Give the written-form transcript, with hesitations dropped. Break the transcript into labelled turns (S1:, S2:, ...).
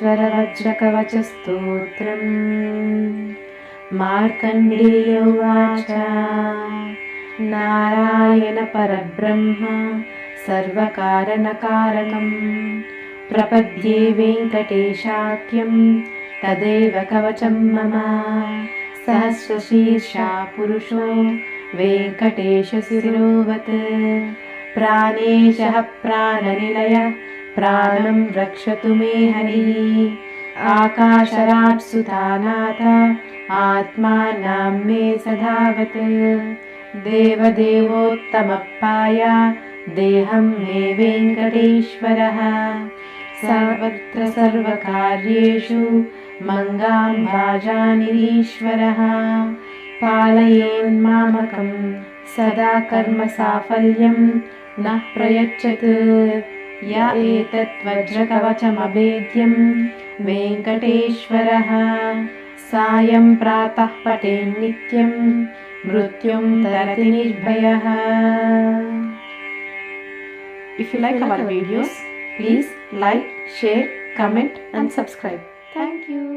S1: वेङ्कटेश्वरवज्रकवचस्तोत्रम्। मार्कण्डेय उवाच। नारायण परब्रह्म सर्वकारणकारणं प्रपद्ये वेङ्कटेशाख्यं तदेव कवचं मम। सहस्रशीर्षा पुरुषो वेङ्कटेशशिरोवत् प्राणेशः प्राणनिलयः प्राणं रक्षतु मे हरिः। आकाशराट् सुतानाथ आत्मानं मे सधावत् देवदेवोत्तमप्पाय देहं मे वेङ्कटेश्वरः। सर्वत्र सर्वकार्येषु मङ्गां भाजानिरीश्वरः पालयेन्मामकं सदा कर्मसाफल्यं नः प्रयच्छत्। य एतत् वज्रकवचमभेद्यं वेङ्कटेश्वरः सायं प्रातः पठेन्नित्यं मृत्युं तरति निर्भयः। If you like our videos, please like, share, comment and subscribe. Thank you.